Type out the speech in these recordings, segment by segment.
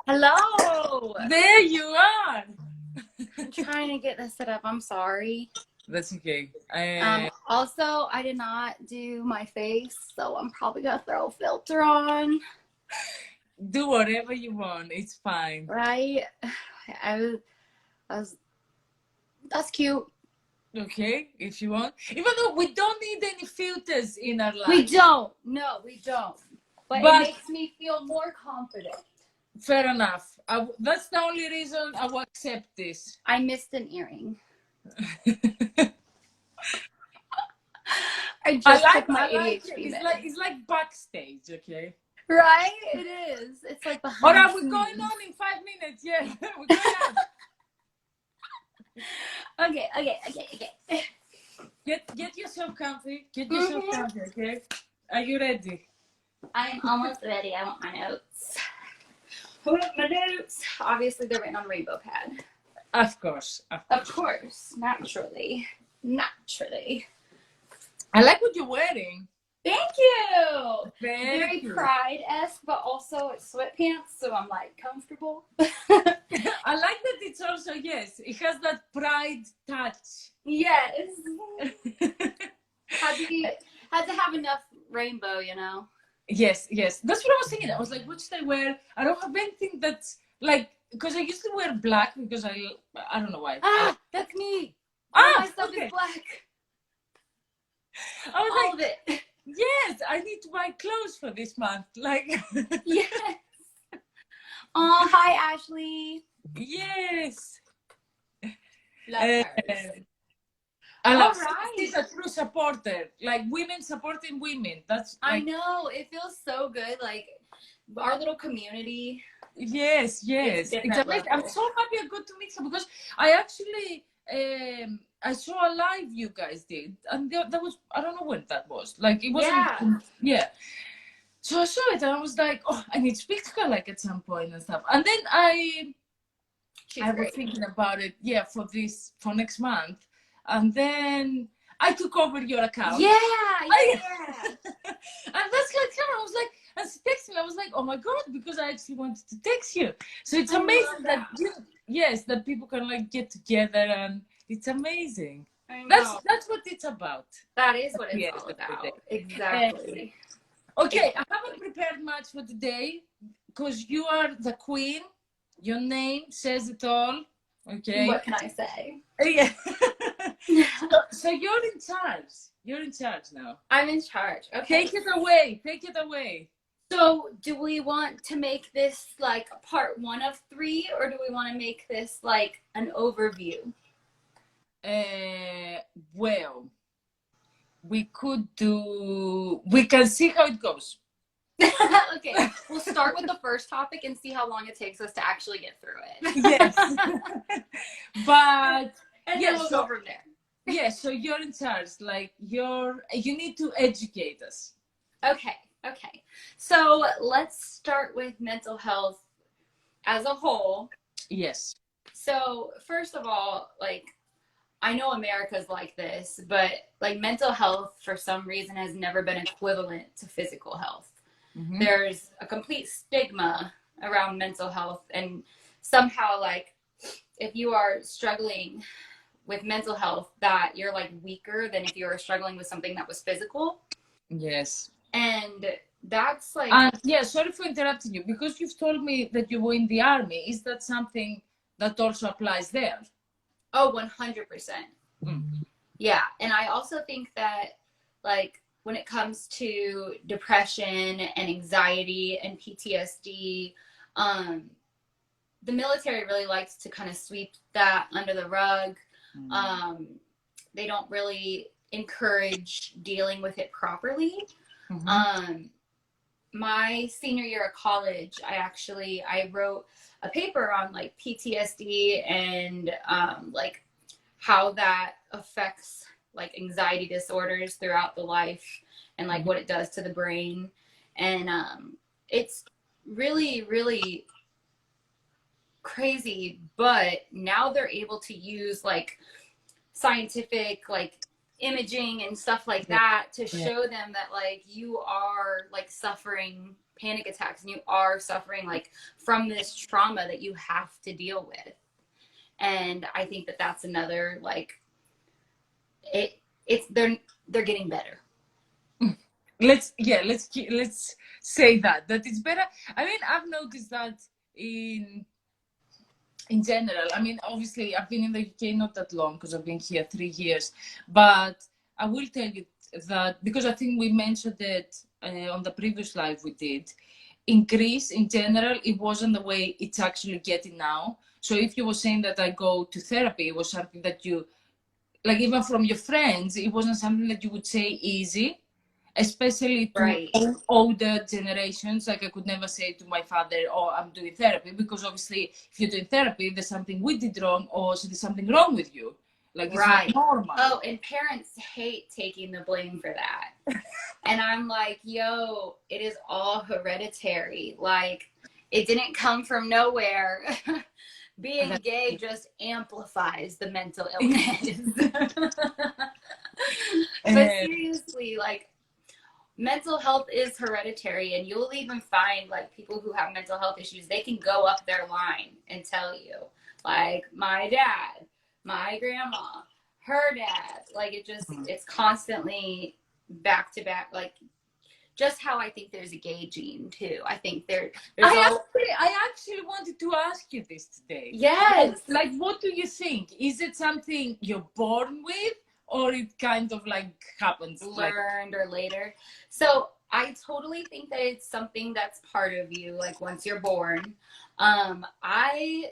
Hello. There you are. I'm trying to get this set up. I'm sorry. That's okay. Also, I did not do my face, so I'm probably gonna throw a filter on. Do whatever you want. It's fine. Right? I was. That's cute. Okay, if you want. Even though we don't need any filters in our life. We don't. No, we don't. But it makes me feel more confident. Fair enough. That's the only reason I will accept this. I missed an earring. I just took my ADHD it. It's like backstage, okay? Right? It is. It's like behind. All right, we're going on in 5 minutes. Yeah, we're going on. Okay. Get yourself comfy. Get yourself comfy, okay? Are you ready? I'm almost ready. I want my notes. Hold up my notes. Obviously, they're written on rainbow pad. Of course. Of course. Naturally. I like what you're wearing. Thank you. Very Pride-esque, but also it's sweatpants, so I'm like comfortable. I like that it's also, yes, it has that pride touch. Yes. Had to have enough rainbow, you know. Yes. That's what I was thinking. I was like, what should I wear? I don't have anything that's like, because I usually wear black because I don't know why. That's me. My stuff is black. I was all of it. Yes, I need to buy clothes for this month. Like, yes. Oh, hi, Ashley. Yes. Love her. I love she's a true supporter. Like women supporting women. That's like, I know. It feels so good. Like our little community. Yes. It's amazing. I'm so happy I got to meet her because I actually I saw a live you guys did, and that was, I don't know when that was. Like it wasn't. Yeah. So I saw it and I was like, oh, I need to speak to her like at some point and stuff. And then I was thinking about it, for next month. And then I took over your account. Yeah. And that's like her. I was like, and she texted me. I was like, oh my God, because I actually wanted to text you. So it's amazing that that people can like get together, and it's amazing. That's what it's about. That is what it's all about. Exactly. Okay, I haven't prepared much for today because you are the queen. Your name says it all. Okay. What can I say? Yeah. So you're in charge. You're in charge now. I'm in charge. Okay. Take it away. So do we want to make this like part 1 of 3, or do we want to make this like an overview? Well, we can see how it goes. Okay, we'll start with the first topic and see how long it takes us to actually get through it. Yes. But and then we'll go from there. Yeah, so you're in charge. Like you need to educate us. Okay. So let's start with mental health as a whole. Yes. So first of all, like, I know America's like this, but like mental health for some reason has never been equivalent to physical health. Mm-hmm. There's a complete stigma around mental health, and somehow like if you are struggling with mental health, that you're like weaker than if you were struggling with something that was physical. Yes. And that's like... sorry for interrupting you, because you've told me that you were in the army. Is that something that also applies there? Oh, 100%. Yeah. And I also think that like when it comes to depression and anxiety and PTSD, the military really likes to kind of sweep that under the rug. They don't really encourage dealing with it properly. My senior year of college, I wrote a paper on like PTSD and like how that affects like anxiety disorders throughout the life and like what it does to the brain. And it's really, really crazy, but now they're able to use like scientific like imaging and stuff like that to show them that like you are like suffering panic attacks and you are suffering like from this trauma that you have to deal with. And I think that that's another, like, they're getting better. Let's say that it's better. I mean, I've noticed that in general. I mean, obviously, I've been in the UK not that long because I've been here 3 years, but I will tell you that, because I think we mentioned it on the previous live we did, in Greece, in general, it wasn't the way it's actually getting now. So if you were saying that I go to therapy, it was something that you, like, even from your friends, it wasn't something that you would say easy, especially to older generations. Like, I could never say to my father, oh, I'm doing therapy, because obviously if you're doing therapy, there's something we did wrong, or there's something wrong with you. Like, it's not normal. Oh, and parents hate taking the blame for that. And I'm like, yo, it is all hereditary. Like, it didn't come from nowhere. Being gay just amplifies the mental illness. But seriously, like, mental health is hereditary, and you'll even find, like, people who have mental health issues, they can go up their line and tell you, like, my dad, my grandma, her dad, like, it just, it's constantly back to back, like, just how I think there's a gay gene too. I think I actually wanted to ask you this today. Yes. Like, what do you think? Is it something you're born with, or it kind of like happens learned or later? So I totally think that it's something that's part of you, like, once you're born. I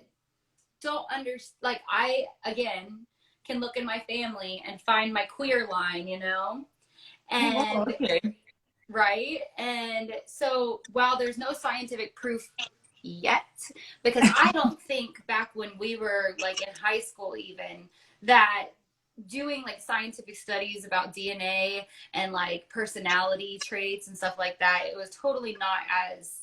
don't understand, like, I again can look in my family and find my queer line, you know, and right. And so while there's no scientific proof yet, because I don't think back when we were, like, in high school even, that doing, like, scientific studies about DNA and, like, personality traits and stuff like that, it was totally not as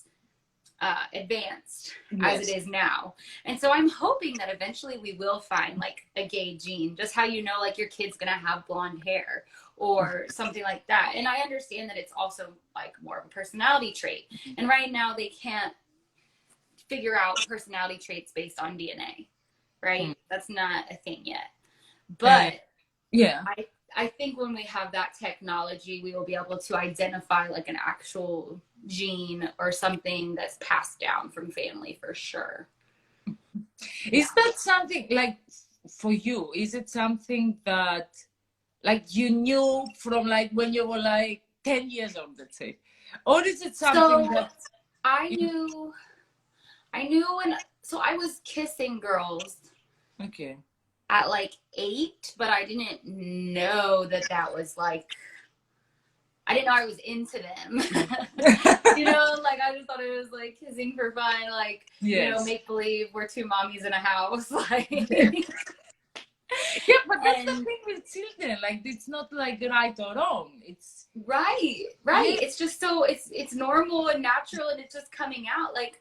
advanced as it is now. And so I'm hoping that eventually we will find, like, a gay gene, just how, you know, like, your kid's gonna have blonde hair or something like that. And I understand that it's also, like, more of a personality trait. And right now they can't figure out personality traits based on DNA, right? That's not a thing yet. But I think when we have that technology, we will be able to identify, like, an actual gene or something that's passed down from family for sure. Is that something, like, for you, is it something that, like, you knew from, like, when you were, like, 10 years old, let's say? Or is it something that I knew when, so I was kissing girls at, like, 8, but I didn't know that was, like, I didn't know I was into them. You know, like, I just thought it was, like, kissing for fun, like, you know, make believe we're two mommies in a house. Like, yeah, but that's the thing with children. Like, it's not, like, right or wrong. It's right. It's just so it's normal and natural, and it's just coming out. Like,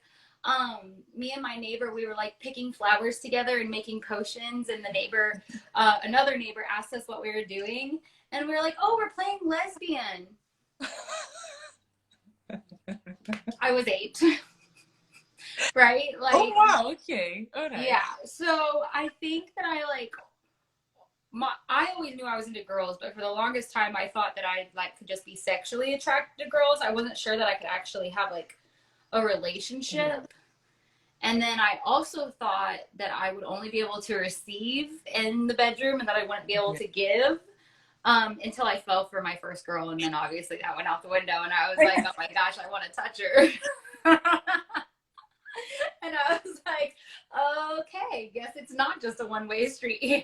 me and my neighbor, we were, like, picking flowers together and making potions, and the neighbor, another neighbor, asked us what we were doing, and we were like, oh, we're playing lesbian. I was 8. Right? Like, oh wow, okay, all right. Yeah, so I think that I always knew I was into girls, but for the longest time I thought that I, like, could just be sexually attracted to girls. I wasn't sure that I could actually have, like, a relationship. And then I also thought that I would only be able to receive in the bedroom and that I wouldn't be able to give, until I fell for my first girl. And then obviously that went out the window, and I was like, oh my gosh, I want to touch her. And I was like, okay, guess it's not just a one-way street here.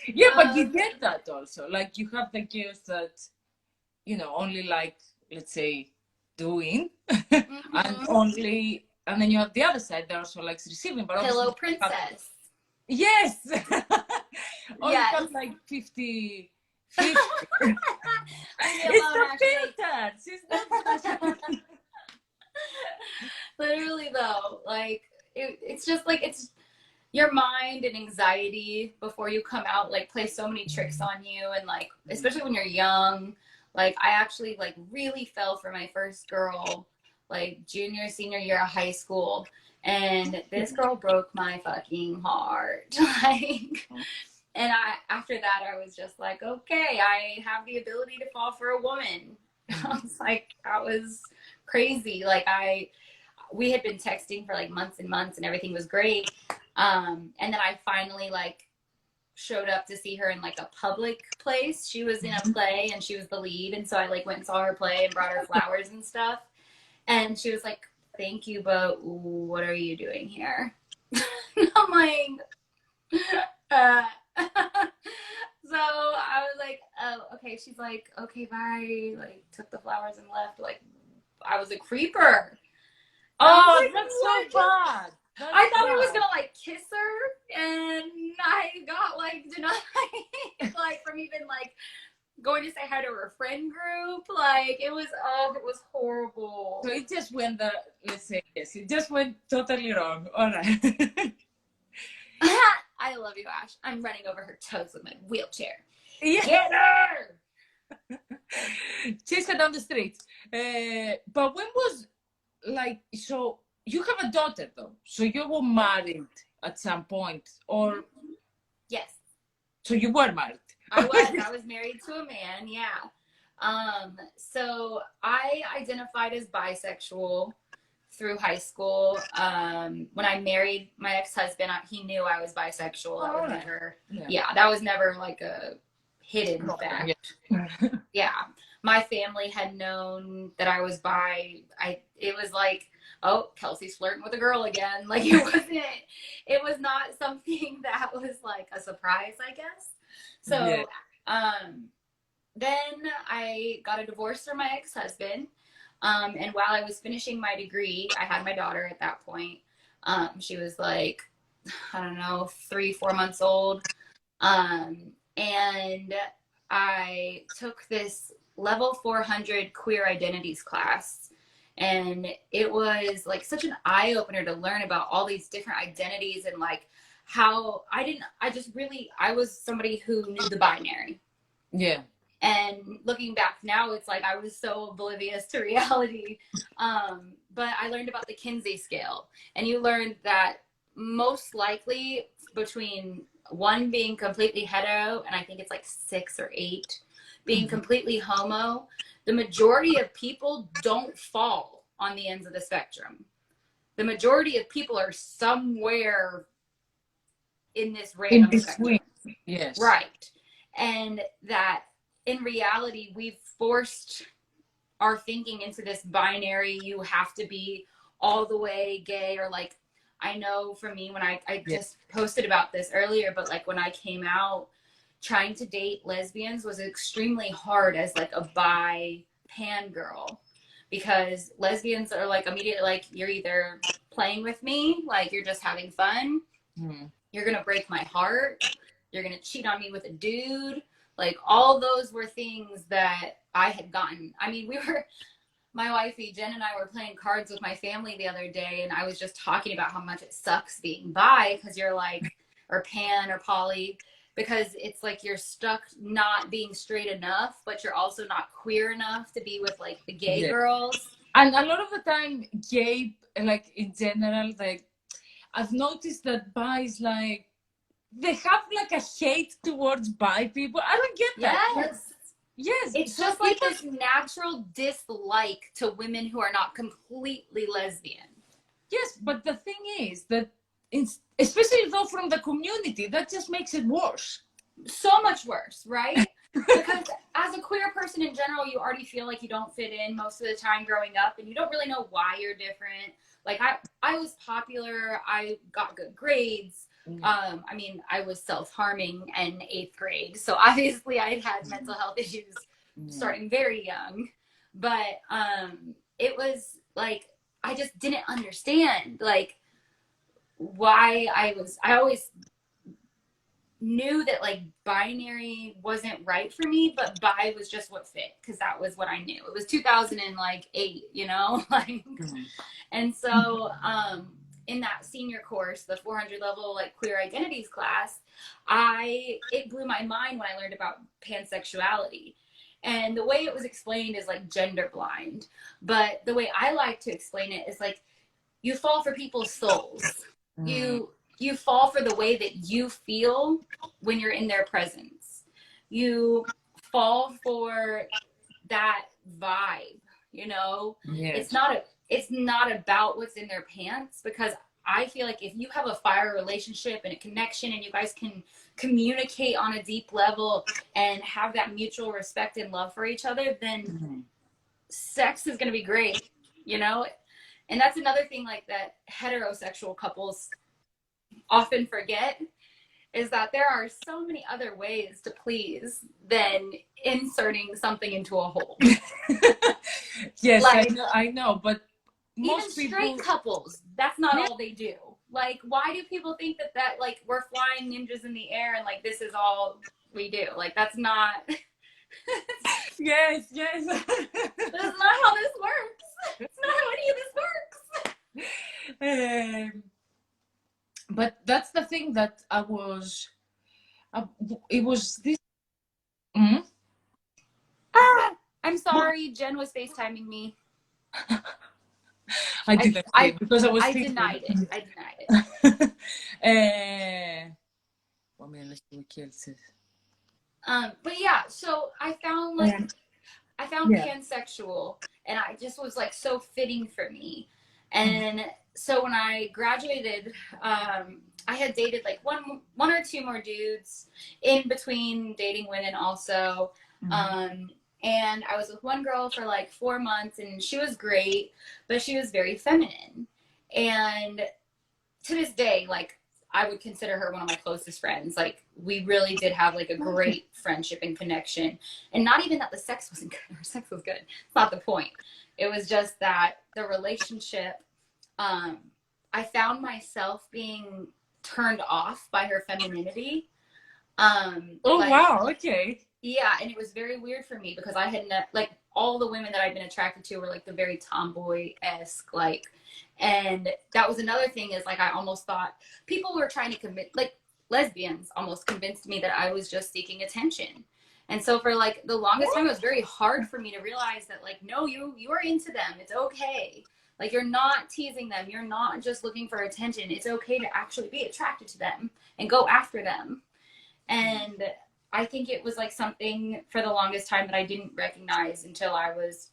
Yeah, but you get that also. Like, you have the girls that, you know, only, like, let's say, doing, and then you have the other side that also likes receiving, but pillow princess. Yes. Or you have, like, 50. It's the filters. It's not. Literally, though, like, it's just, like, it's your mind and anxiety before you come out, like, play so many tricks on you, and, like, especially when you're young, Like I actually like really fell for my first girl like junior, senior year of high school. And this girl broke my fucking heart. Like, and after that, I was just like, okay, I have the ability to fall for a woman. I was like, that was crazy. Like we had been texting for like months and months and everything was great. And then I finally like showed up to see her in like a public place. She was in a play and she was the lead. And so I like went and saw her play and brought her flowers and stuff. And she was like, thank you, but what are you doing here? I'm like, so I was like, oh, okay. She's like, okay, bye. Like, took the flowers and left. Like, I was a creeper. Oh, like, that's so bad. I thought I was gonna like kiss her, and I got like denied, like from even like going to say hi to her friend group. Like it was horrible. So it just went let's say yes, it just went totally wrong. All right. I love you, Ash. I'm running over her toes with my wheelchair. Yeah. Get her! Chase her down the street. But when was like, so you have a daughter though, so you were married at some point, or? Yes. So you were married. I was married to a man, yeah. So I identified as bisexual through high school. When I married my ex-husband, he knew I was bisexual. That was never, that was never like a hidden fact. Yeah. My family had known that I was bi. It was like, oh, Kelsey's flirting with a girl again. Like it was not something that was like a surprise, I guess. So, then I got a divorce from my ex-husband. And while I was finishing my degree, I had my daughter at that point. She was like, I don't know, 3-4 months old. And I took this level 400 queer identities class. And it was like such an eye opener to learn about all these different identities and like how I was somebody who knew the binary. Yeah. And looking back now, it's like I was so oblivious to reality. But I learned about the Kinsey scale. And you learned that most likely between 1 being completely hetero, and I think it's like 6 or 8 being completely homo, the majority of people don't fall on the ends of the spectrum. The majority of people are somewhere in this random spectrum. Yes. Right. And that in reality, we've forced our thinking into this binary, you have to be all the way gay, or like, I know for me, when I just posted about this earlier, but like when I came out, trying to date lesbians was extremely hard as like a bi pan girl, because lesbians are like immediately like, you're either playing with me, like you're just having fun, you're gonna break my heart, you're gonna cheat on me with a dude. Like all those were things that I had gotten. I mean, my wifey Jen and I were playing cards with my family the other day, and I was just talking about how much it sucks being bi, because you're like, or pan or poly, because it's like you're stuck not being straight enough, but you're also not queer enough to be with like the gay girls. And a lot of the time, gay, like in general, like I've noticed that bi is like, they have like a hate towards bi people. I don't get that. Yes. It's just like this natural dislike to women who are not completely lesbian. Yes, but the thing is that, especially though from the community, that just makes it worse. So much worse, right? Because as a queer person in general, you already feel like you don't fit in most of the time growing up, and you don't really know why you're different. Like I was popular, I got good grades. I mean, I was self-harming in 8th grade, so obviously I had mental health issues starting very young. But it was like, I just didn't understand like why I always knew that like binary wasn't right for me, but bi was just what fit, because that was what I knew. It was 2008, you know, like, and so in that senior course, the 400 level like queer identities class, it blew my mind when I learned about pansexuality. And the way it was explained is like gender blind. But the way I like to explain it is like you fall for people's souls. You fall for the way that you feel when you're in their presence. You fall for that vibe, you know? Yes. It's not about what's in their pants, because I feel like if you have a fire relationship and a connection and you guys can communicate on a deep level and have that mutual respect and love for each other, then sex is going to be great, you know? And that's another thing like that heterosexual couples often forget, is that there are so many other ways to please than inserting something into a hole. Yes, like, I know, but most even straight couples, that's not all they do. Like, why do people think that like we're flying ninjas in the air and like this is all we do? Like, that's not. Yes. That's not how this works. It's not how any of this works. But that's the thing that it was this. I'm sorry, Jen was FaceTiming me. I didn't because I was thinking. Denied it. I denied it. Well, man, let's see what Kelsey says. But yeah, so I found pansexual, and I just was like so fitting for me. And so when I graduated, I had dated like one or two more dudes in between dating women also. And I was with one girl for like 4 months, and she was great, but she was very feminine. And to this day, like, I would consider her one of my closest friends. Like, we really did have like a great friendship and connection. And not even that the sex wasn't good. Our sex was good. It's not the point. It was just that the relationship, I found myself being turned off by her femininity. Wow. Okay. Yeah, and it was very weird for me because I had like all the women that I'd been attracted to were like the very tomboy-esque, like, and that was another thing, is like I almost thought people were trying to commit, like lesbians almost convinced me that I was just seeking attention. And so for like the longest time, it was very hard for me to realize that like, no, you are into them. It's okay. Like, you're not teasing them. You're not just looking for attention. It's okay to actually be attracted to them and go after them. And I think it was like something for the longest time that I didn't recognize until I was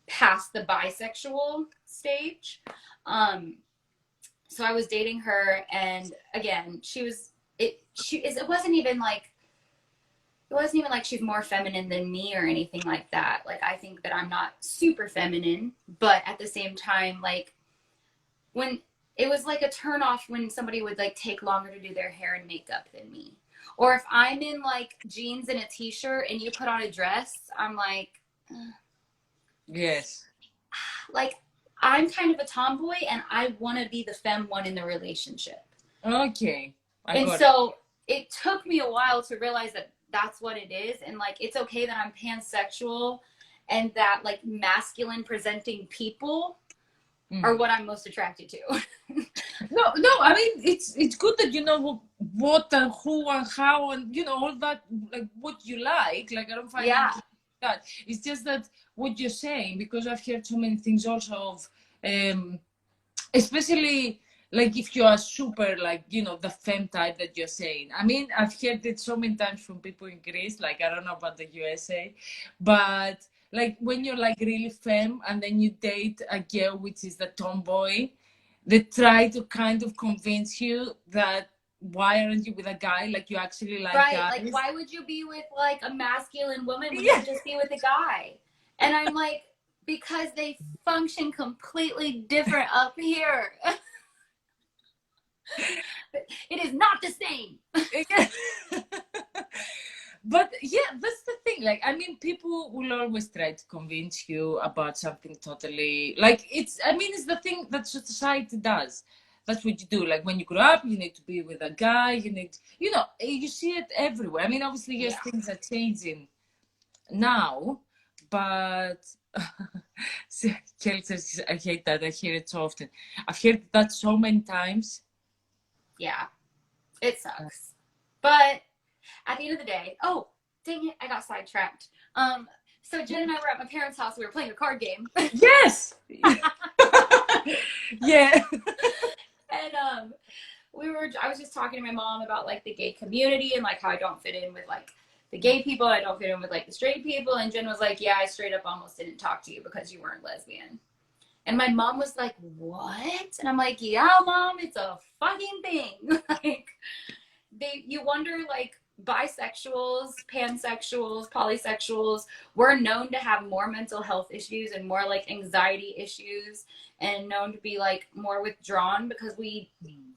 past the bisexual stage. So I was dating her, and again, it wasn't even like she's more feminine than me or anything like that. Like, I think that I'm not super feminine, but at the same time, like, when it was like a turn off when somebody would like take longer to do their hair and makeup than me. Or if I'm in like jeans and a t-shirt and you put on a dress, I'm like, yes. Like, I'm kind of a tomboy and I want to be the femme one in the relationship. Okay. And so it took me a while to realize that that's what it is. And like, it's okay that I'm pansexual and that like masculine presenting people are what I'm most attracted to. No, I mean, it's good that you know what and who and how and, you know, all that, like what you like. Like, I don't find that. It's just that what you're saying, because I've heard so many things also of, especially like if you are super, like, you know, the femme type that you're saying. I mean, I've heard it so many times from people in Greece, like, I don't know about the USA, but like when you're like really femme and then you date a girl which is the tomboy, they try to kind of convince you that why aren't you with a guy? Like, you actually like guys. Like, why would you be with like a masculine woman when you could just be with a guy? And I'm like, because they function completely different up here. It is not the same. But yeah, that's the thing. Like, I mean, people will always try to convince you about something totally, like, it's the thing that society does. That's what you do. Like, when you grow up, you need to be with a guy, you see it everywhere. I mean, obviously, yes, things are changing now, but Kelsey, I hate that. I hear it so often. I've heard that so many times. Yeah, it sucks. But at the end of the day, dang it, I got sidetracked. So Jen and I were at my parents' house. We were playing a card game. Yes. Yeah. And I was just talking to my mom about like the gay community and like how I don't fit in with like the gay people. I don't fit in with like the straight people. And Jen was like, yeah, I straight up almost didn't talk to you because you weren't lesbian. And my mom was like, what? And I'm like, yeah, Mom, it's a fucking thing. Like, you wonder, like, bisexuals, pansexuals, polysexuals, we're known to have more mental health issues and more like anxiety issues, and known to be like more withdrawn because we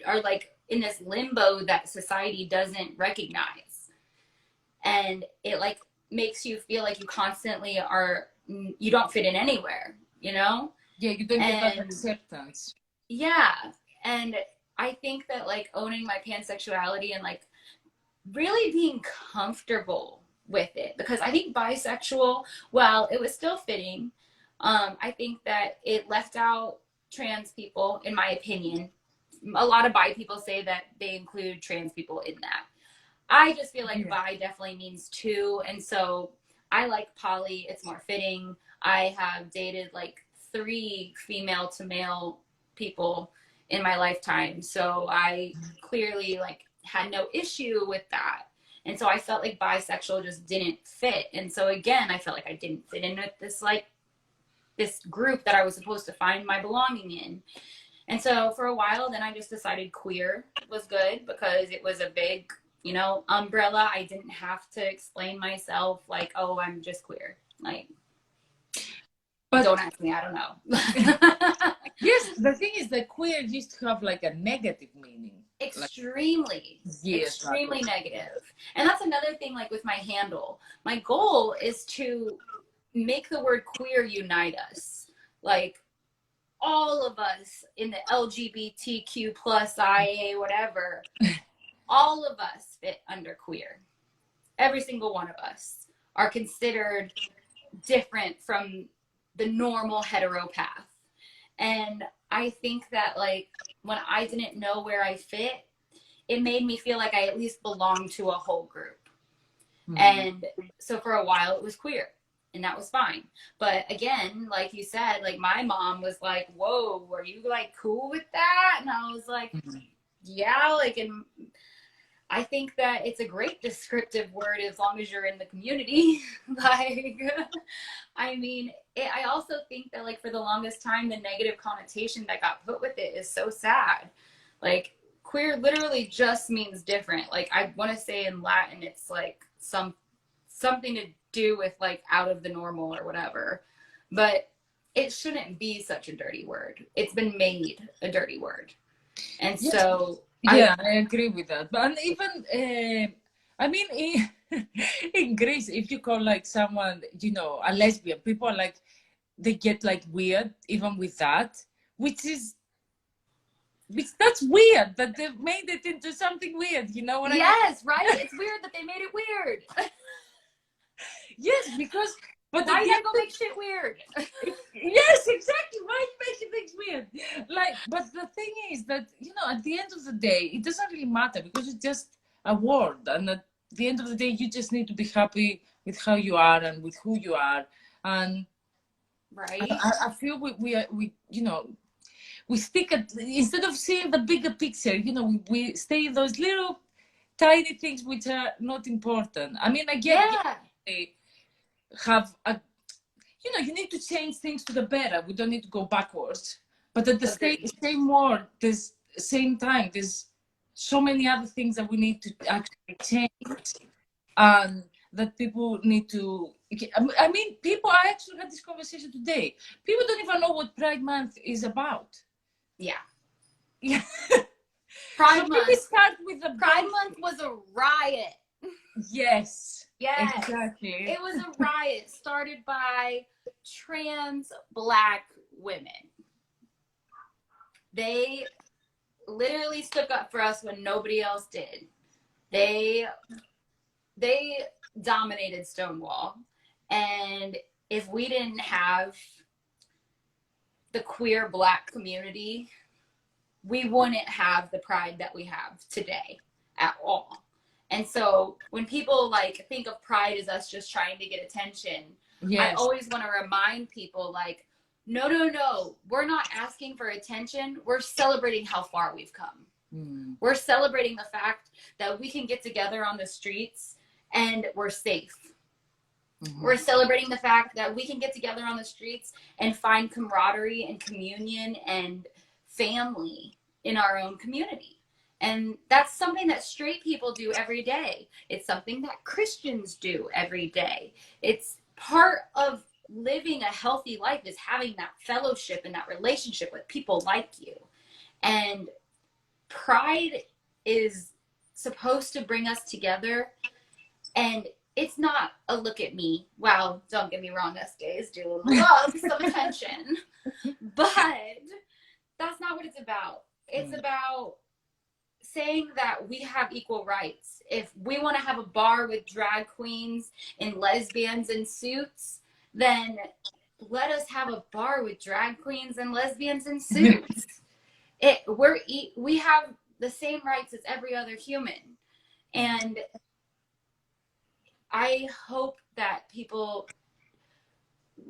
are like in this limbo that society doesn't recognize. And it like makes you feel like you constantly you don't fit in anywhere, you know? Yeah, you don't get that acceptance. Yeah. And I think that like owning my pansexuality and like really being comfortable with it, because I think bisexual, while it was still fitting, I think that it left out trans people, in my opinion. A lot of bi people say that they include trans people in that. I just feel like bi definitely means two. And so I like poly. It's more fitting. I have dated like 3 female to male people in my lifetime. So I clearly like had no issue with that. And so I felt like bisexual just didn't fit. And so again, I felt like I didn't fit in with this group that I was supposed to find my belonging in. And so for a while, then I just decided queer was good because it was a big, you know, umbrella. I didn't have to explain myself like, oh, I'm just queer. Like, but don't ask me, I don't know. Yes, the thing is that queer used to have like a negative meaning. Extremely, yes, extremely negative. And that's another thing, like with my handle, my goal is to make the word queer unite us. Like all of us in the LGBTQ plus IA, whatever, all of us fit under queer. Every single one of us are considered different from the normal hetero path. And I think that like when I didn't know where I fit, it made me feel like I at least belonged to a whole group. Mm-hmm. And so for a while it was queer, and that was fine. But again, like you said, like my mom was like, whoa, are you like cool with that? And I was like, yeah, like, and I think that it's a great descriptive word as long as you're in the community. Like, I mean, I also think that like for the longest time, the negative connotation that got put with it is so sad. Like queer literally just means different. Like I want to say in Latin, it's like something to do with like out of the normal or whatever, but it shouldn't be such a dirty word. It's been made a dirty word. And so yeah, I agree with that. But even, I mean, in Greece, if you call like someone, you know, a lesbian, people are like, they get like weird even with that, which that's weird that they've made it into something weird. You know what I mean? Yes, right? It's weird that they made it weird. Yes, because... But why you gotta go make shit weird? Yes, exactly. Why are you making things weird? Like, but the thing is that, you know, at the end of the day, it doesn't really matter because it's just a word. And at the end of the day, you just need to be happy with how you are and with who you are. And right. I feel we you know, we stick at, instead of seeing the bigger picture, you know, we stay in those little tiny things which are not important. I mean, again, they have a, you know, you need to change things to the better. We don't need to go backwards. But at the same time, there's so many other things that we need to actually change. And that people need to, I mean, I actually had this conversation today. People don't even know what Pride Month is about. Yeah. Yeah. Pride Month. Start with the Pride Month was a riot. Yes. Yes. Exactly. It was a riot started by trans Black women. They literally stuck up for us when nobody else did. They dominated Stonewall. And if we didn't have the queer Black community, we wouldn't have the pride that we have today at all. And so when people like think of pride as us just trying to get attention, I always want to remind people like, no, no, no, we're not asking for attention. We're celebrating how far we've come. We're celebrating the fact that we can get together on the streets and we're safe. We're celebrating the fact that we can get together on the streets and find camaraderie and communion and family in our own community. And that's something that straight people do every day. It's something that Christians do every day. It's part of living a healthy life, is having that fellowship and that relationship with people like you. And pride is supposed to bring us together. And it's not a look at me. Wow, don't get me wrong, us gays do love some attention. But that's not what it's about. It's about saying that we have equal rights. If we want to have a bar with drag queens and lesbians in suits, then let us have a bar with drag queens and lesbians in suits. We have the same rights as every other human. And I hope that people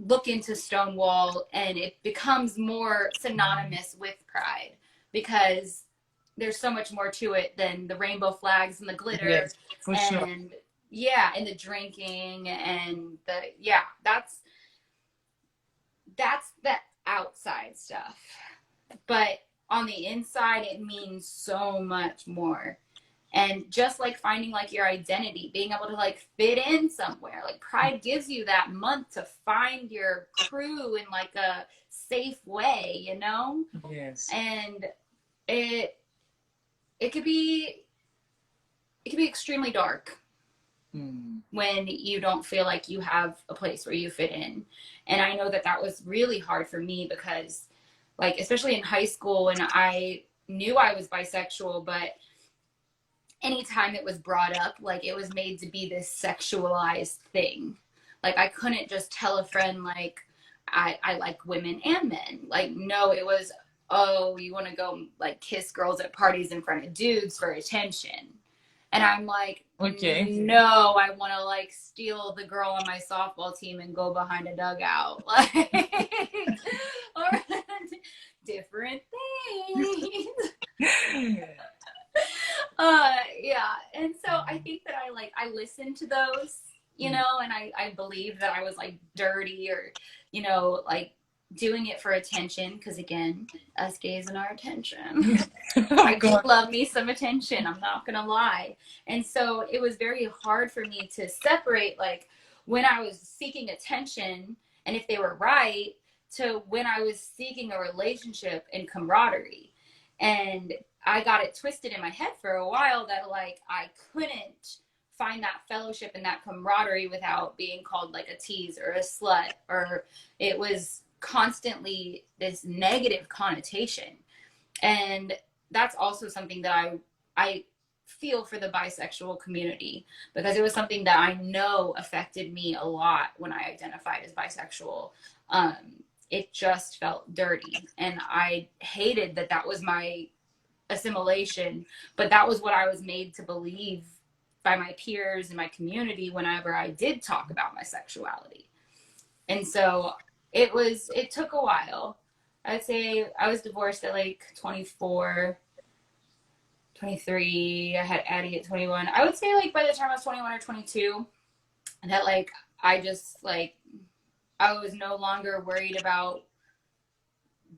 look into Stonewall and it becomes more synonymous with pride, because there's so much more to it than the rainbow flags and the glitter. Yes, for sure. And and the drinking and that's the outside stuff. But on the inside, it means so much more. And just like finding like your identity, being able to like fit in somewhere, like pride gives you that month to find your crew in like a safe way, you know? Yes. And it could be extremely dark when you don't feel like you have a place where you fit in. And I know that was really hard for me, because like, especially in high school, when I knew I was bisexual, but anytime it was brought up, like it was made to be this sexualized thing. Like I couldn't just tell a friend like I like women and men. Like, no, it was, oh, you want to go like kiss girls at parties in front of dudes for attention. And I'm like, okay, no, I want to like steal the girl on my softball team and go behind a dugout. Like, or different things. And so I think that I listened to those, you know, and I believe that I was like dirty or, you know, like doing it for attention, because again, us gays and our attention. I do love me some attention, I'm not gonna lie. And so it was very hard for me to separate like when I was seeking attention and if they were right, to when I was seeking a relationship and camaraderie. And I got it twisted in my head for a while that like I couldn't find that fellowship and that camaraderie without being called like a tease or a slut, or it was constantly this negative connotation. And that's also something that I feel for the bisexual community, because it was something that I know affected me a lot when I identified as bisexual. It just felt dirty, and I hated that was my assimilation, but that was what I was made to believe by my peers and my community whenever I did talk about my sexuality. And so it took a while. I'd say I was divorced at like 24, 23. I had Addie at 21. I would say like by the time I was 21 or 22, that like I just like I was no longer worried about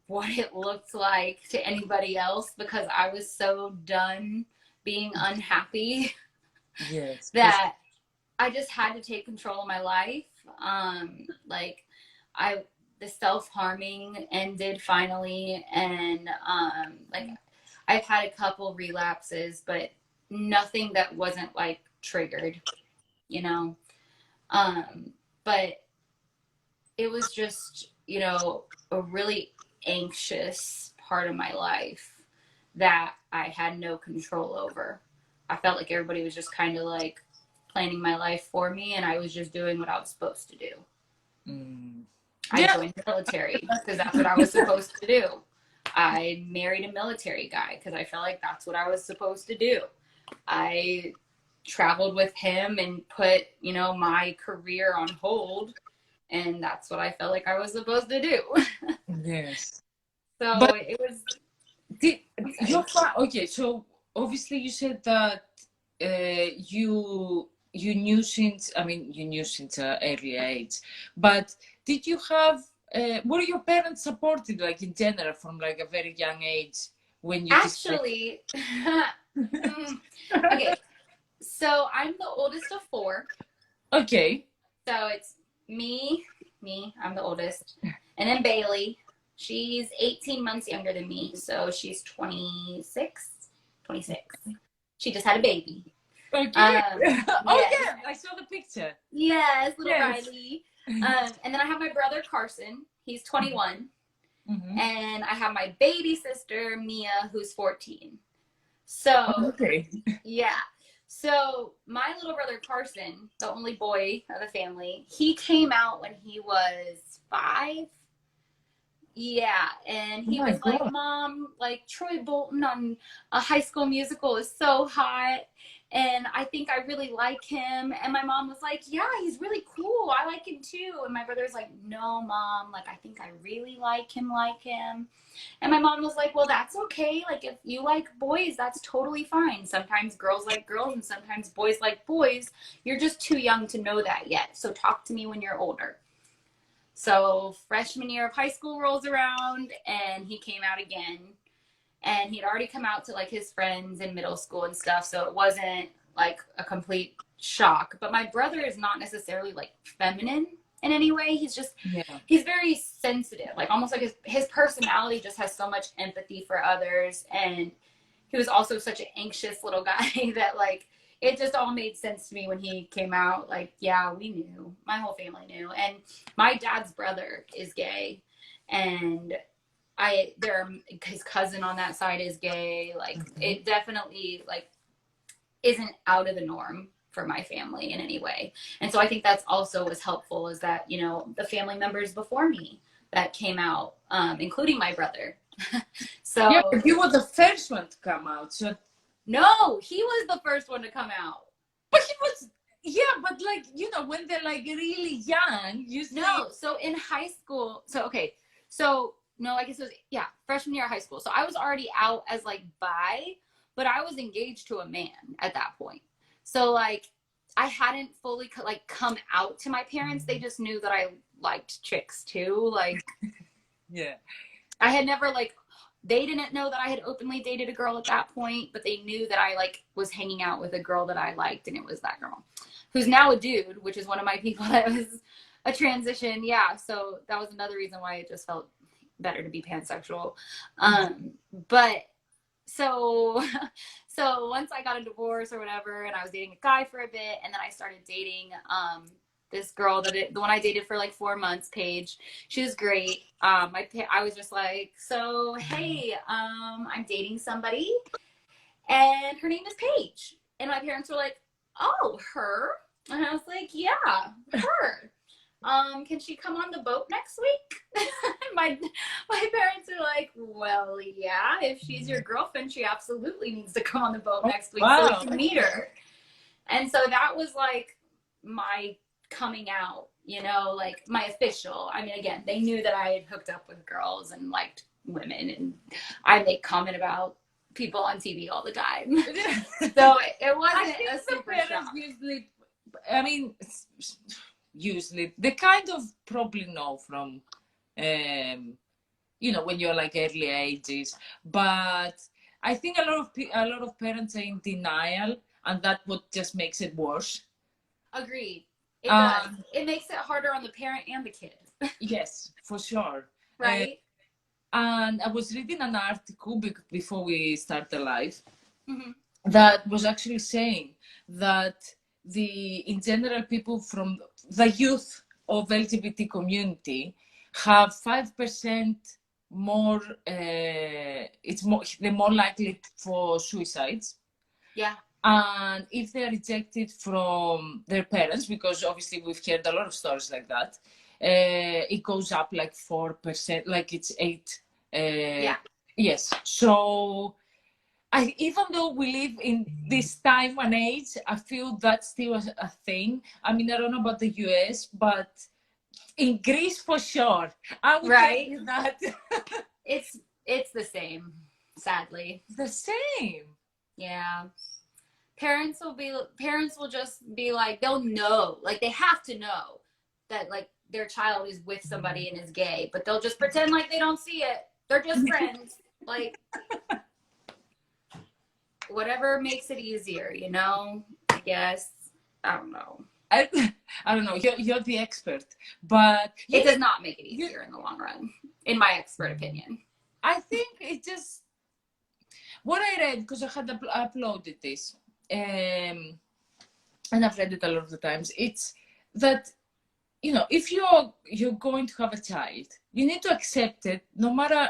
what it looked like to anybody else, because I was so done being unhappy that I just had to take control of my life. The self-harming ended finally, and like I've had a couple relapses, but nothing that wasn't like triggered, you know. But it was just, you know, a really anxious part of my life that I had no control over. I felt like everybody was just kind of like planning my life for me, and I was just doing what I was supposed to do. I joined the military because that's what I was supposed to do. I married a military guy because I felt like that's what I was supposed to do. I traveled with him and put, you know, my career on hold. And that's what I felt like I was supposed to do. Yes. So But it was. okay, so obviously you said that you knew since, I mean, you knew since an early age, but did you have, were your parents supportive, like in general, from like a very young age when you Actually, okay, so I'm the oldest of four. Okay. So it's me, I'm the oldest. And then Bailey, she's 18 months younger than me. So she's 26. She just had a baby. Okay. Oh, yeah, I saw the picture. Yes, little Riley. And then I have my brother Carson. He's 21. And I have my baby sister Mia, who's 14. So yeah. So my little brother Carson, the only boy of the family, he came out when he was 5. Yeah, and he was like, Mom, like Troy Bolton on a High School Musical is so hot, and I think I really like him. And my mom was like, yeah, he's really cool. I like him too. And my brother was like, no, Mom, like I think I really like him. And my mom was like, well, that's okay. Like if you like boys, that's totally fine. Sometimes girls like girls and sometimes boys like boys. You're just too young to know that yet. So talk to me when you're older. So freshman year of high school rolls around and he came out again, and he'd already come out to like his friends in middle school and stuff. So it wasn't like a complete shock, but my brother is not necessarily like feminine in any way. He's just, he's very sensitive, like almost like his personality just has so much empathy for others. And he was also such an anxious little guy that like, it just all made sense to me when he came out. Like, yeah, we knew. My whole family knew. And my dad's brother is gay. And his cousin on that side is gay. Like, it definitely, like, isn't out of the norm for my family in any way. And so I think that's also was helpful, is that, you know, the family members before me that came out, including my brother. So yeah, but you were the first one to come out. So no, he was the first one to come out. But he was, yeah, but like, you know, when they're like really young, you see. No, so in high school, no, I guess it was, yeah, freshman year of high school. So I was already out as like bi, but I was engaged to a man at that point. So like, I hadn't fully like come out to my parents. They just knew that I liked chicks too. Like, yeah, I had never like, they didn't know that I had openly dated a girl at that point, but they knew that I like was hanging out with a girl that I liked, and it was that girl who's now a dude, which is one of my people that was a transition. Yeah, so that was another reason why it just felt better to be pansexual. But so once I got a divorce or whatever, and I was dating a guy for a bit, and then I started dating this girl the one I dated for like 4 months, Paige. She was great. I was just like, so hey, I'm dating somebody, and her name is Paige. And my parents were like, oh, her? And I was like, yeah, her. Can she come on the boat next week? my parents are like, well, yeah, if she's your girlfriend, she absolutely needs to come on the boat next week so we can meet her. And so that was like my coming out, you know, like my official. I mean, again, they knew that I had hooked up with girls and liked women, and I make comment about people on TV all the time. So it wasn't a super shock. Usually they kind of probably know from, you know, when you're like early ages, but I think a lot of parents are in denial, and that what just makes it worse. Agreed. It does. It makes it harder on the parent and the kid. Yes, for sure. Right. And I was reading an article before we started live that was actually saying that in general, people from the youth of LGBT community have 5% more, they're more likely for suicides. Yeah. And if they're rejected from their parents, because obviously we've heard a lot of stories like that, it goes up like 4%, like it's 8. Yeah. Yes. So even though we live in this time and age, I feel that's still a thing. I mean, I don't know about the US, but in Greece for sure. I would tell you that. It's the same, sadly. The same. Yeah. Parents will just be like, they'll know, like they have to know that like their child is with somebody and is gay, but they'll just pretend like they don't see it. They're just friends. Like whatever makes it easier, you know, I guess. I don't know. I don't know. You're the expert, but it does not make it easier in the long run, in my expert opinion. I think it just, what I read, because I had uploaded this, and I've read it a lot of the times, it's that, you know, if you're going to have a child, you need to accept it, no matter,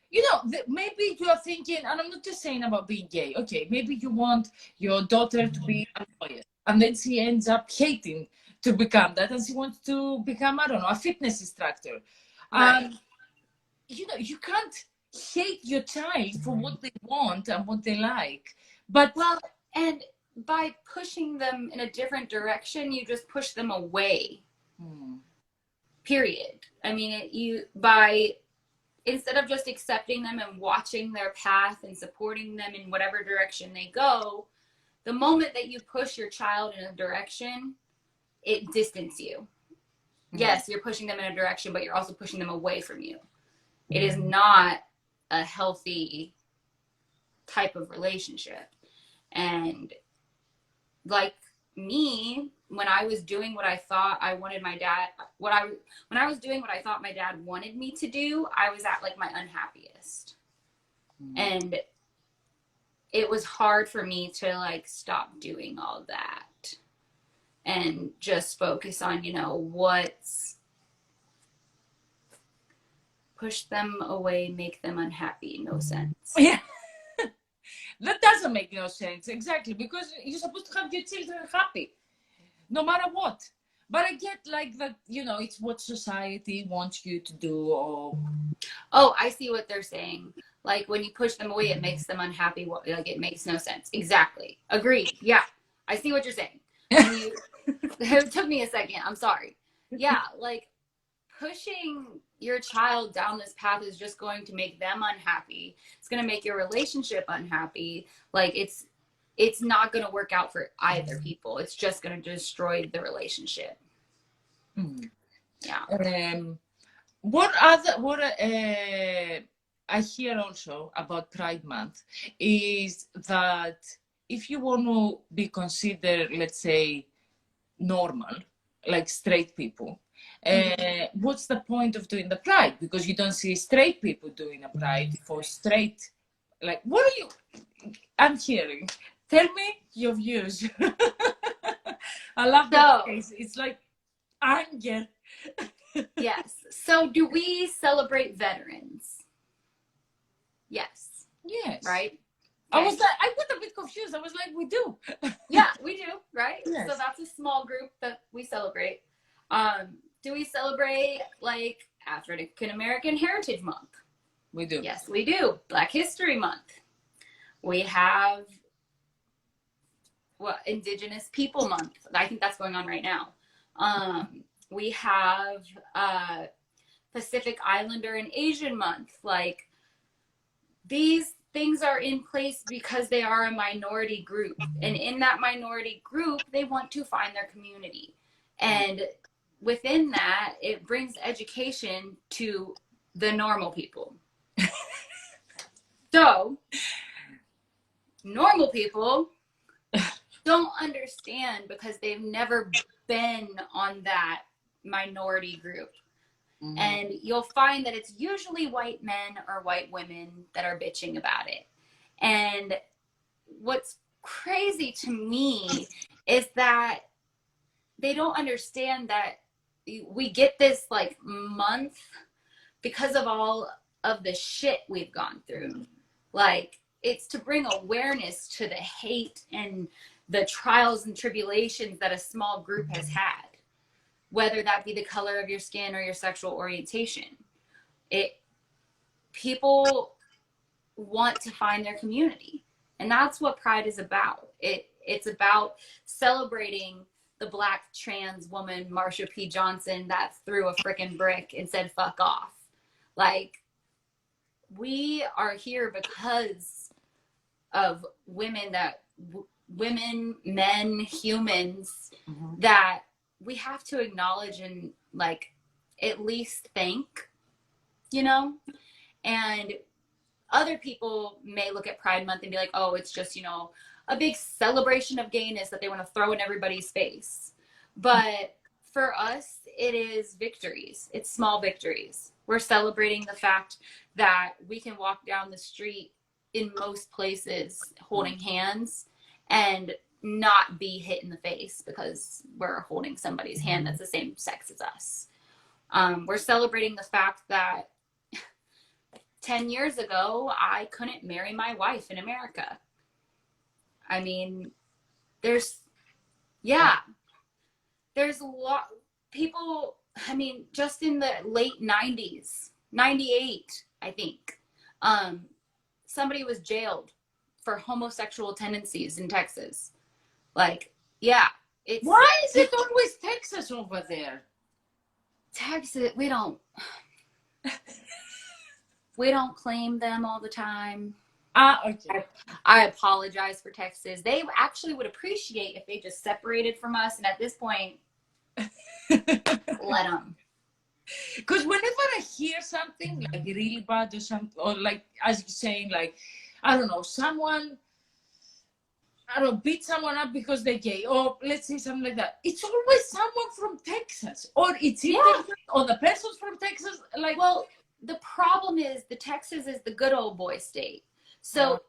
you know, maybe you are thinking, and I'm not just saying about being gay, okay, maybe you want your daughter to be a lawyer, and then she ends up hating to become that, and she wants to become, I don't know, a fitness instructor. Right. You know, you can't hate your child for what they want and what they like. But well, and by pushing them in a different direction, you just push them away. Period. I mean, instead of just accepting them and watching their path and supporting them in whatever direction they go, the moment that you push your child in a direction, it distances you. Yes, you're pushing them in a direction, but you're also pushing them away from you. It is not a healthy type of relationship. And like me, when I was doing what I thought I wanted my dad, when I was doing what I thought my dad wanted me to do, I was at like my unhappiest. And it was hard for me to like stop doing all that and just focus on, you know, what's push them away, make them unhappy. No sense. Yeah. That doesn't make no sense. Exactly. Because you're supposed to have your children happy, no matter what. But I get like that, you know, it's what society wants you to do. Or... Oh, I see what they're saying. Like when you push them away, it makes them unhappy. Like it makes no sense. Exactly. Agreed. Yeah. I see what you're saying. It took me a second. I'm sorry. Yeah. Like pushing your child down this path is just going to make them unhappy. It's going to make your relationship unhappy. Like it's not going to work out for either people. It's just going to destroy the relationship. Yeah. What I hear also about Pride Month is that if you want to be considered, let's say, normal, like straight people, what's the point of doing the Pride? Because you don't see straight people doing a Pride for straight. Like, what are you? I'm hearing. Tell me your views. I love that case. It's like anger. Yes. So do we celebrate veterans? Yes. Yes. Right? Okay. I got a bit confused. I was like, we do. Yeah, we do, right? Yes. So that's a small group that we celebrate. Do we celebrate like African American Heritage Month? We do. Yes, we do. Black History Month. We have Indigenous People Month. I think that's going on right now. We have Pacific Islander and Asian Month. Like these things are in place because they are a minority group. And in that minority group, they want to find their community. And within that, it brings education to the normal people. So, normal people don't understand because they've never been on that minority group. And you'll find that it's usually white men or white women that are bitching about it. And what's crazy to me is that they don't understand that we get this like month because of all of the shit we've gone through. Like it's to bring awareness to the hate and the trials and tribulations that a small group has had, whether that be the color of your skin or your sexual orientation. People want to find their community. And that's what Pride is about. It's about celebrating the Black trans woman, Marsha P. Johnson, that threw a freaking brick and said, fuck off. Like, we are here because of women women, men, humans that we have to acknowledge and like at least thank, you know? And other people may look at Pride Month and be like, oh, it's just, you know, a big celebration of gayness that they want to throw in everybody's face. But for us, it is victories. It's small victories. We're celebrating the fact that we can walk down the street in most places holding hands and not be hit in the face because we're holding somebody's hand that's the same sex as us. We're celebrating the fact that 10 years ago, I couldn't marry my wife in America. I mean, there's a lot people, I mean, just in the late 90s, 98, I think, somebody was jailed for homosexual tendencies in Texas. Like, yeah. Why is it always Texas over there? Texas, we don't claim them all the time. Okay. I apologize for Texas. They actually would appreciate if they just separated from us. And at this point, let them. Because whenever I hear something like really bad or something, or like, as you're saying, like, I don't know, someone, beat someone up because they're gay, or let's say something like that. It's always someone from Texas, or it's in Texas, or the person's from Texas. Like, well, the problem is the Texas is the good old boy state. So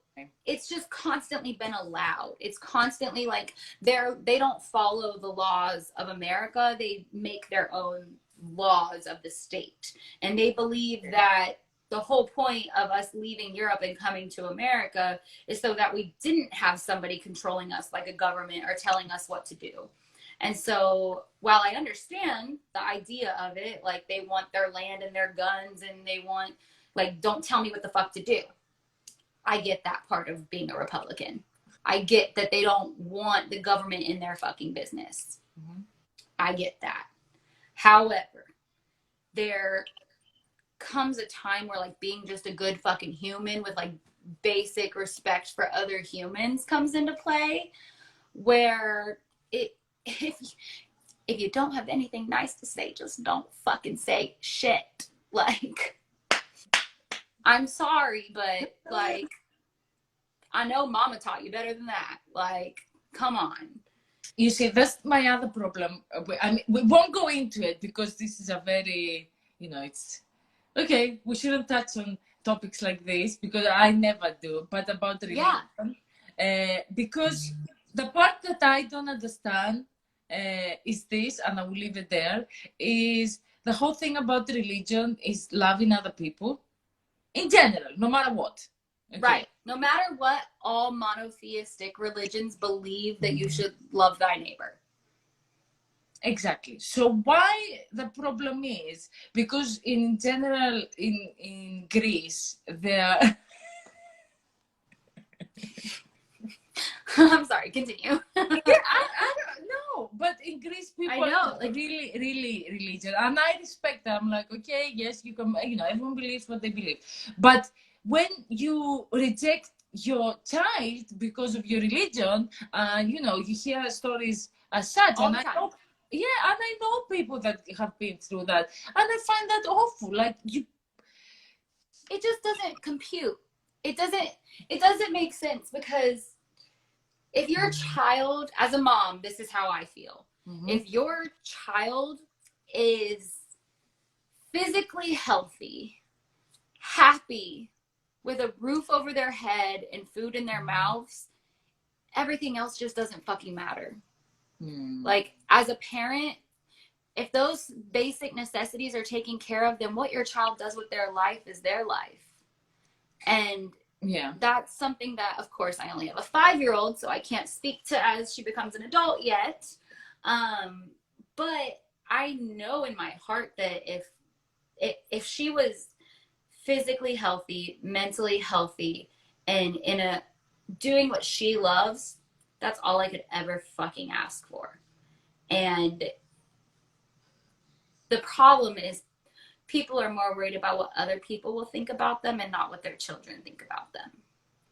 it's just constantly been allowed. It's constantly like they don't follow the laws of America. They make their own laws of the state. And they believe that the whole point of us leaving Europe and coming to America is so that we didn't have somebody controlling us like a government or telling us what to do. And so while I understand the idea of it, like they want their land and their guns and they want, like, don't tell me what the fuck to do. I get that part of being a Republican. I get that they don't want the government in their fucking business. I get that. However, there comes a time where like being just a good fucking human with like basic respect for other humans comes into play, where if you don't have anything nice to say, just don't fucking say shit. Like, I'm sorry, but like, I know mama taught you better than that. Like, come on. You see, that's my other problem. I mean, we won't go into it because this is a very, you know, it's okay. We shouldn't touch on topics like this because I never do, but about religion. Because the part that I don't understand is this, and I will leave it there, is the whole thing about religion is loving other people in general, no matter what. Okay. Right. No matter what, all monotheistic religions believe that you should love thy neighbor. Exactly. So why the problem is, because in general, in Greece, there... I'm sorry, continue. I don't know, but in Greece, people are like, really, really religious. And I respect them. I'm like, okay, yes, you can, you know, everyone believes what they believe. But when you reject your child because of your religion, you know, you hear stories as such. All and the time. I know people that have been through that. And I find that awful. Like, it just doesn't compute. It doesn't make sense, because if your child, as a mom, this is how I feel. If your child is physically healthy, happy, with a roof over their head and food in their mouths, everything else just doesn't fucking matter. Like, as a parent, if those basic necessities are taken care of, then what your child does with their life is their life. And that's something that, of course, I only have a 5-year-old, so I can't speak to as she becomes an adult yet. But I know in my heart that if she was physically healthy, mentally healthy, and in a doing what she loves, that's all I could ever fucking ask for. And the problem is people are more worried about what other people will think about them and not what their children think about them.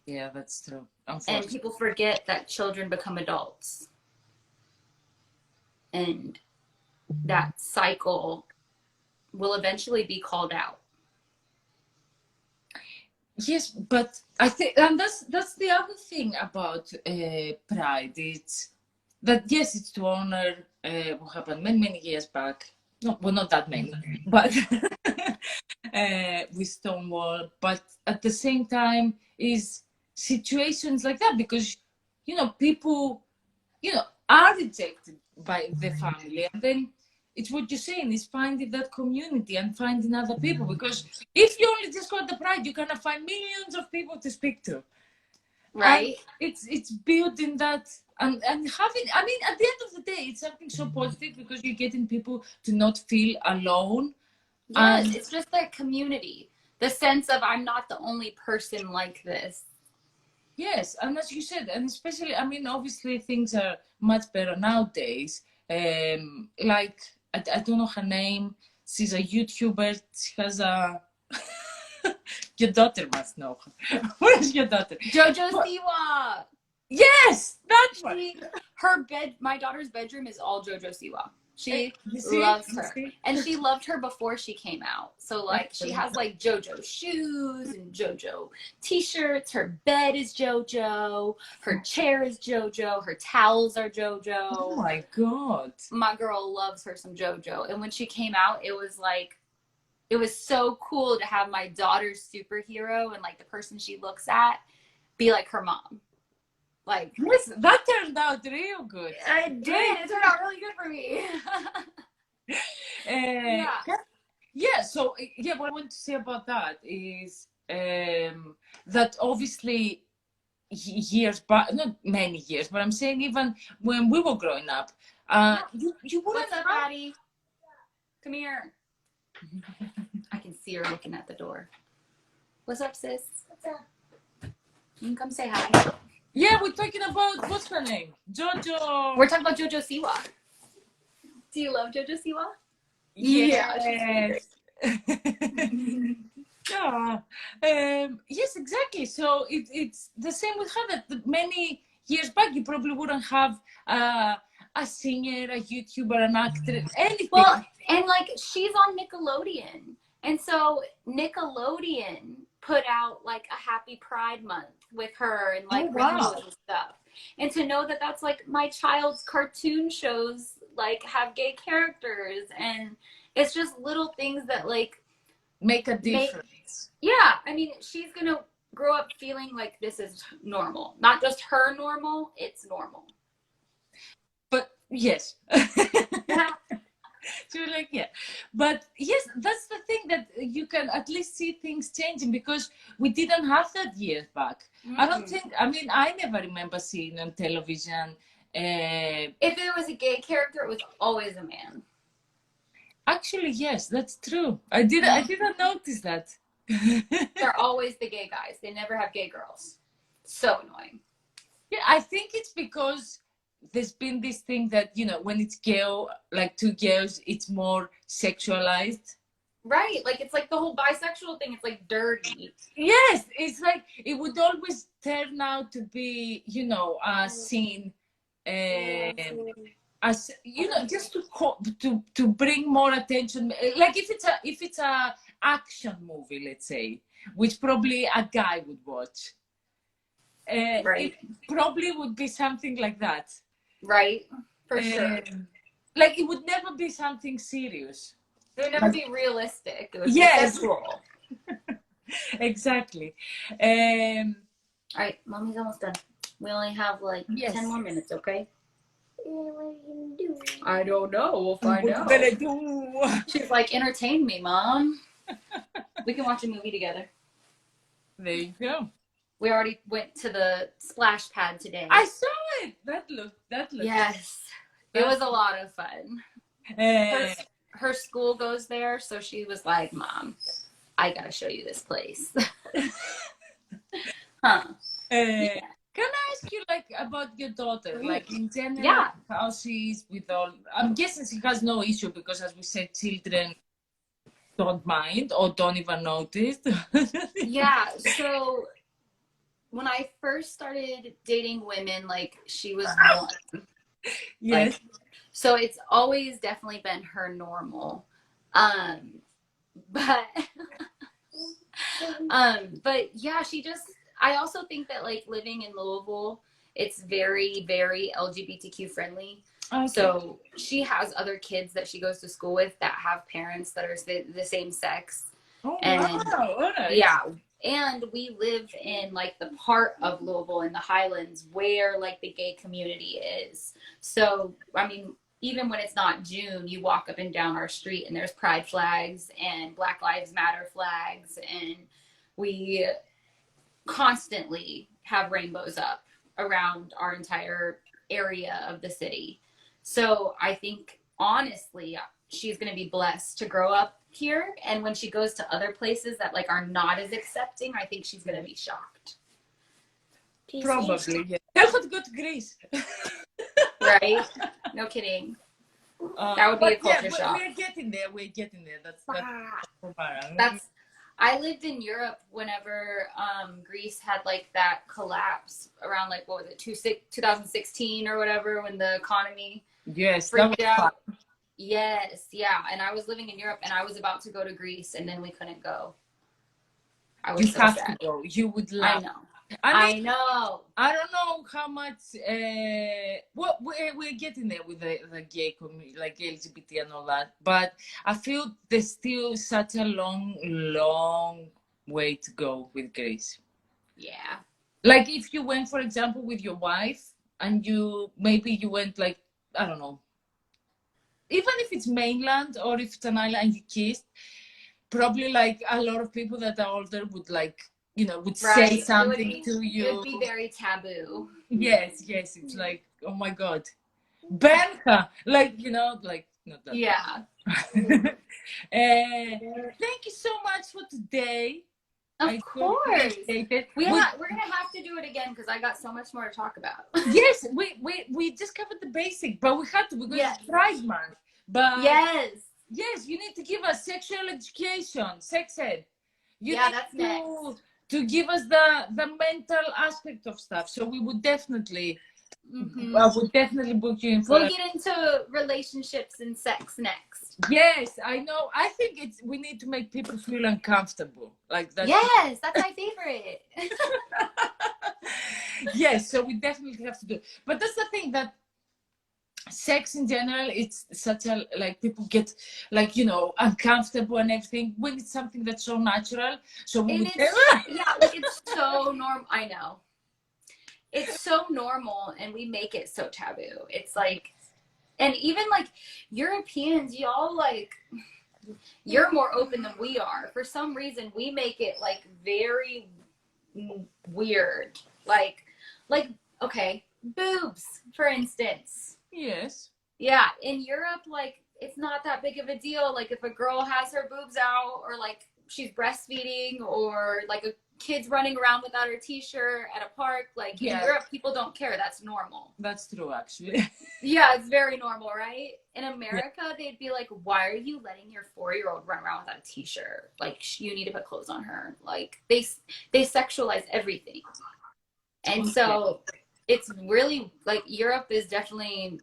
Yeah, that's true. And people forget that children become adults. And that cycle will eventually be called out. Yes, but I think, and that's the other thing about Pride. It's that, yes, it's to honor what happened many years back. No, well, not that many, but with Stonewall. But at the same time, is situations like that, because people are rejected by the family, and then it's what you're saying, is finding that community and finding other people, because if you only just got the Pride, you're gonna find millions of people to speak to, right? And it's building that, and having, I mean, at the end of the day, it's something so positive, because you're getting people to not feel alone. Yes, it's just that community, the sense of I'm not the only person like this. Yes, and as you said, and especially, I mean, obviously things are much better nowadays. Like, I don't know her name. She's a YouTuber. She has a. Your daughter must know her. What is your daughter? JoJo Siwa. Yes, that one. My daughter's bedroom is all JoJo Siwa. She loves her. And she loved her before she came out. So like she has like JoJo shoes and JoJo t-shirts. Her bed is JoJo. Her chair is JoJo. Her towels are JoJo. Oh my God. My girl loves her some JoJo. And when she came out, it was like, it was so cool to have my daughter's superhero and like the person she looks at be like her mom. Like, yes, that turned out real good. It did. It turned out really good for me. Yeah. So what I want to say about that is that obviously years back, not many years, but I'm saying even when we were growing up, you wouldn't. What's up, Addie? Come here. I can see her looking at the door. What's up, sis? What's up? You can come say hi. Yeah, we're talking about, what's her name? JoJo. We're talking about JoJo Siwa. Do you love JoJo Siwa? Yes. Yeah. Yes, exactly. So it's the same with her, that many years back you probably wouldn't have a singer, a YouTuber, an actor, anything. Well, and like she's on Nickelodeon. And so Nickelodeon put out like a Happy Pride Month with her and like rainbows and stuff. And to know that that's like my child's cartoon shows like have gay characters, and it's just little things that like make a difference. Yeah, I mean, she's gonna grow up feeling like this is normal, not just her normal, it's normal. But yes. So like, yeah, but yes, that's the thing, that you can at least see things changing, because we didn't have that years back. I don't think, I mean, I never remember seeing on television if there was a gay character, it was always a man. Actually, yes, that's true. I didn't notice that. They're always the gay guys. They never have gay girls. So annoying. Yeah, I think it's because there's been this thing that, when it's girl, like two girls, it's more sexualized. Right. Like, it's like the whole bisexual thing. It's like dirty. Yes. It's like, it would always turn out to be, a scene, as, just to bring more attention. Like if it's a action movie, let's say, which probably a guy would watch. Right. It probably would be something like that. Right, for sure. Like it would never be something serious. It would never be realistic. It would be sexual. Exactly. All right, mommy's almost done. We only have like 10 more minutes, okay? What are you gonna do? I don't know. We'll find out. What are you gonna do? She's like, entertain me, Mom. We can watch a movie together. There you go. We already went to the splash pad today. I saw it. That looked. Yes. It was a lot of fun. Her school goes there, so she was like, Mom, I gotta show you this place. Huh. Yeah. Can I ask you, like, about your daughter, like, in general, Yeah. how she is with all? I'm guessing she has no issue because, as we said, children don't mind or don't even notice. Yeah. So when I first started dating women, like she was one. Yes. Like, so it's always definitely been her normal. Um, but but yeah, she just, I also think that like living in Louisville, it's very, very LGBTQ friendly. Okay. So she has other kids that she goes to school with that have parents that are the same sex. Oh, And wow. All right. yeah, and we live in like the part of Louisville in the Highlands where like the gay community is. So, I mean, even when it's not June, you walk up and down our street and there's pride flags and Black Lives Matter flags, and we constantly have rainbows up around our entire area of the city. So I think honestly, she's going to be blessed to grow up here. And when she goes to other places that like are not as accepting, I think she's going to be shocked. Probably, yeah. Tell her to go to Greece. Right? No kidding. That would be a culture shock. We're getting there. We're getting there. That's I lived in Europe whenever Greece had like that collapse around like, what was it, 2016 or whatever, when the economy freaked out. Fun. Yes, yeah. And I was living in Europe and I was about to go to Greece and then we couldn't go. I was so sad. To go. You would love. I know. I know. I don't know how much. Well, we're getting there with the gay community, like LGBT and all that. But I feel there's still such a long way to go with Greece. Yeah. Like if you went, for example, with your wife, and you went like, I don't know, even if it's mainland or if it's an island and you kissed, probably like a lot of people that are older would like, you know, would say something to you. It would be very taboo. Yes. It's like, oh my God. Benja! Like, you know, like, not that. Yeah. Thank you so much for today. Of course. We're gonna have to do it again because I got so much more to talk about. Yes, we just covered the basic, but we had to because it's Pride Month. But yes, you need to give us sexual education, sex ed. That's next. To give us the mental aspect of stuff. So we would definitely, I would definitely book you in for. We'll get into relationships and sex next. Yes, I know. I think we need to make people feel uncomfortable, like that. Yes, that's my favorite. Yes, so we definitely have to do. But that's the thing, that sex in general, it's such a, like, people get like, you know, uncomfortable and everything when it's something that's so natural. So like it's so normal. I know it's so normal and we make it so taboo. It's like, and even like Europeans, y'all, like, you're more open than we are. For some reason we make it like very weird, like okay, boobs for instance. Yes. Yeah, in Europe, like, it's not that big of a deal. Like, if a girl has her boobs out, or like she's breastfeeding, or like a kid's running around without her t-shirt at a park, like in Europe, people don't care. That's normal. That's true, actually. Yeah, it's very normal, right? In America, they'd be like, why are you letting your 4-year-old run around without a t-shirt? Like, you need to put clothes on her. Like, they sexualize everything. And so it's really like, Europe is definitely,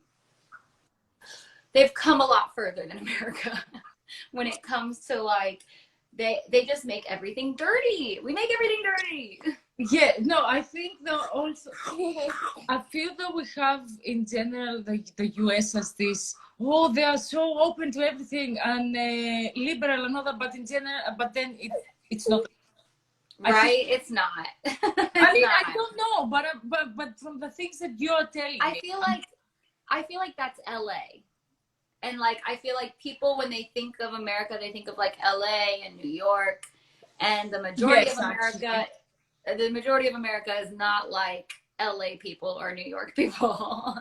they've come a lot further than America when it comes to like, they just make everything dirty. We make everything dirty. Yeah, no, I think though also, I feel that we have in general the US as this, oh, they are so open to everything and liberal and all that, but in general, but then it's not. Right, it's not. I mean, I don't know, but from the things that you're telling me, I feel like that's LA. And like, I feel like people, when they think of America, they think of like LA and New York, and the majority of America is not like LA people or New York people.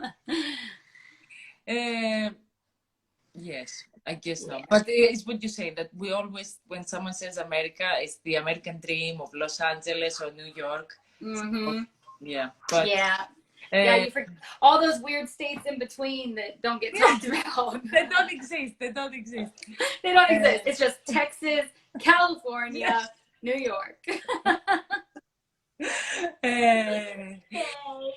Yes, I guess not. But it's what you say, that we always, when someone says America, it's the American dream of Los Angeles or New York. Mm-hmm. Yeah, but yeah, you forget all those weird states in between that don't get talked about. They don't exist. They don't exist. They don't exist. It's just Texas, California, New York.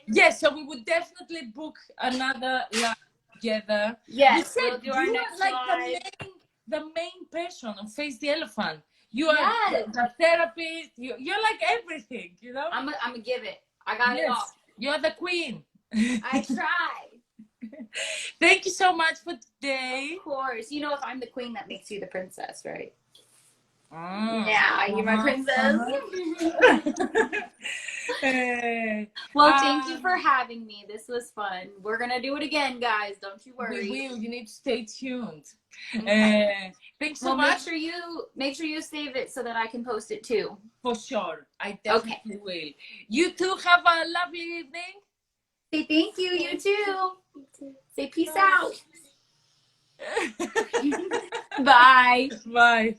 Yes, so we would definitely book another live together. Yes, we'll do our next like live. the main person on Face the Elephant. You are the therapist. You're like everything, you know. I'm gonna give it. I got it all. You're the queen. I try. Thank you so much for today. Of course. You know, if I'm the queen, that makes you the princess, right? Yeah, you're my princess. Well, thank you for having me. This was fun. We're gonna do it again, guys. Don't you worry. We will. You need to stay tuned. Thanks so much. Make sure you save it so that I can post it too. For sure, I definitely will. You too. Have a lovely evening. Say thank you. You too. Say peace out. Bye. Bye.